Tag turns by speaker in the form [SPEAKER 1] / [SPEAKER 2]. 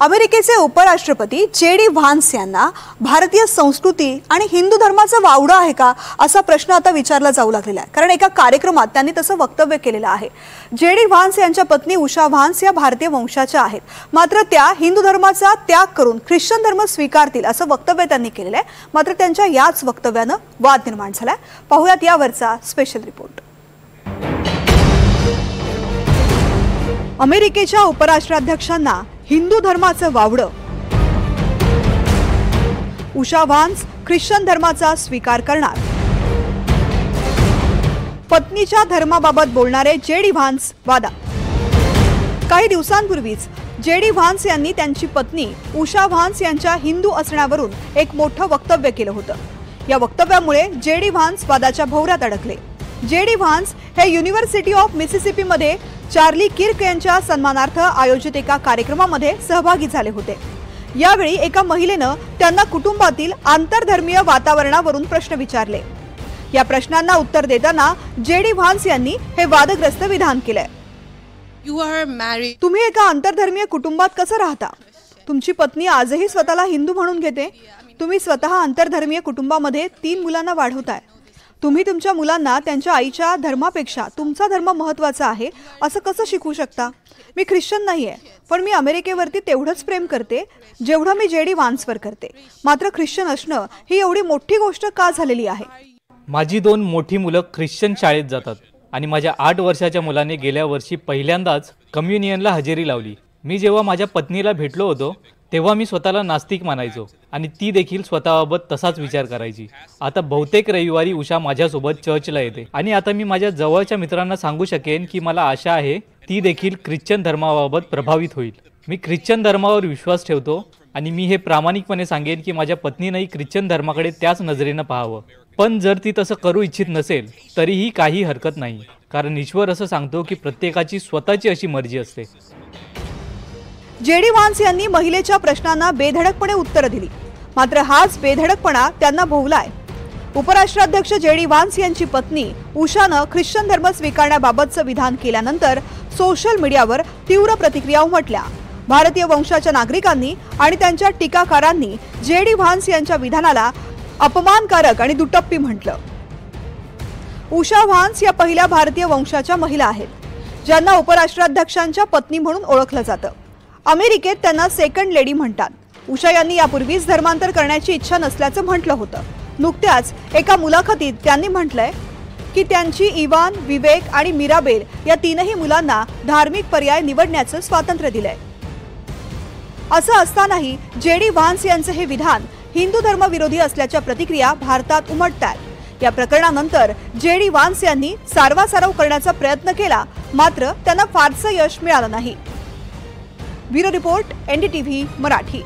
[SPEAKER 1] अमेरिकेचे उपराष्ट्रपती JD. Vance यांना भारतीय संस्कृती आणि हिंदू धर्माचा वावडा आहे का असा प्रश्न आता विचारला जाऊ लागलेला आहे। कारण एका कार्यक्रमात त्यांनी तसं वक्तव्य केलेलं आहे। जे.डी. व्हान्स यांच्या पत्नी उषा व्हान्स या भारतीय वंशाच्या आहेत, मात्र त्या हिंदू धर्माचा त्याग करून ख्रिश्चन धर्म स्वीकारतील असं वक्तव्य त्यांनी केलेलं आहे। मात्र त्यांच्या याच वक्तव्यानं वाद निर्माण झालाय। पाहूयात यावरचा स्पेशल रिपोर्ट। अमेरिकेच्या उपराष्ट्राध्यक्षांना हिंदू धर्माचं वावडं, उषा व्हान्स ख्रिश्चन धर्माचा स्वीकार करणार, पत्नीच्या धर्माबाबत बोलणारे जे.डी. व्हान्स वादात। काही दिवसांपूर्वीच जे.डी. व्हान्स यांनी त्यांची पत्नी उषा व्हान्स यांच्या हिंदू असण्यावरून एक मोठं वक्तव्य केलं होतं। या वक्तव्यामुळे जे.डी. व्हान्स वादाच्या भोवऱ्यात अडकले। जे.डी. व्हान्स हे युनिव्हर्सिटी ऑफ मिसिसिपी मध्ये चार्ली किर्क यांच्या सन्मानार्थ आयोजित एका कार्यक्रमामध्ये सहभागी झाले होते। यावेळी एका महिलेनं त्यांना कुटुंबातील आंतरधर्मीय वातावरणावरून प्रश्न विचारले। या प्रश्नांना उत्तर देताना जे.डी. व्हान्स यांनी हे वादग्रस्त विधान केले। तुम्ही एका आंतरधर्मीय कुटुंबात कसं राहता? तुमची पत्नी आजही स्वतःला हिंदू म्हणून घेते। तुम्ही स्वतः आंतरधर्मीय कुटुंबामध्ये 3 मुलांना वाढवताय। तुम्ही तुमच्या मुलांना त्यांच्या आईच्या धर्मापेक्षा तुमचा धर्म महत्त्वाचा आहे असं कसं शिकवू शकता? मी ख्रिश्चन नाहीये, पण मी अमेरिकेवरती तेवढंच प्रेम करते जेवढं मी जे.डी. व्हान्सवर करते। मात्र ख्रिश्चन असणं ही एवढी मोठी गोष्ट का झालेली आहे?
[SPEAKER 2] माझी 2 मोठी मुलं ख्रिश्चन शाळेत जातात आणि माझ्या 8 वर्षाच्या मुलाने गेल्या वर्षी पहिल्यांदाच कम्युनियनला हजेरी लावली। मी जेव्हा माझ्या पत्नीला भेटलो होतो तेव्हा मी स्वतःला नास्तिक मानायचो आणि ती देखील स्वतःबाबत तसाच विचार करायची। आता बहुतेक रविवारी उषा माझ्यासोबत चर्चला येते आणि आता मी माझ्या जवळच्या मित्रांना सांगू शकेन की मला आशा आहे ती देखील ख्रिश्चन धर्माबाबत प्रभावित होईल। मी ख्रिश्चन धर्मावर विश्वास ठेवतो आणि मी हे प्रामाणिकपणे सांगेन की माझ्या पत्नीनेही ख्रिश्चन धर्माकडे त्याच नजरेनं पाहावं। पण जर ती तसं करू इच्छित नसेल तरीही काही हरकत नाही, कारण ईश्वर असं सांगतो की प्रत्येकाची स्वतःची अशी मर्जी असते।
[SPEAKER 1] जे.डी. व्हान्स यांनी महिलेच्या प्रश्नांना बेधडकपणे उत्तरं दिली, मात्र हाच बेधडकपणा त्यांना भोवलाय। उपराष्ट्राध्यक्ष जे.डी. व्हान्स यांची पत्नी उषानं ख्रिश्चन धर्म स्वीकारण्याबाबतचं विधान केल्यानंतर सोशल मीडियावर तीव्र प्रतिक्रिया उमटल्या। भारतीय वंशाच्या नागरिकांनी आणि त्यांच्या टीकाकारांनी जे.डी. व्हान्स यांच्या विधानाला अपमानकारक आणि दुटप्पी म्हटलं। उषा व्हान्स या पहिल्या भारतीय वंशाच्या महिला आहेत, ज्यांना उपराष्ट्राध्यक्षांच्या पत्नी म्हणून ओळखलं जातं। अमेरिकेत त्यांना सेकंड लेडी म्हणतात। उषा यांनी यापूर्वीच धर्मांतर करण्याची इच्छा नसल्याचं म्हटलं होतं। नुकत्याच एका मुलाखतीत त्यांनी म्हटलंय की त्यांची इवान, विवेक आणि मिराबेल या 3ही मुलांना धार्मिक पर्याय निवडण्याचं स्वातंत्र्य दिलंय। असं असतानाही जे.डी. व्हान्स यांचं हे विधान हिंदू धर्मविरोधी असल्याच्या प्रतिक्रिया भारतात उमटतात। या प्रकरणानंतर जे.डी. व्हान्स यांनी सारवासारव करण्याचा प्रयत्न केला, मात्र त्यांना फारसं यश मिळालं नाही। Bureau report, NDTV Marathi.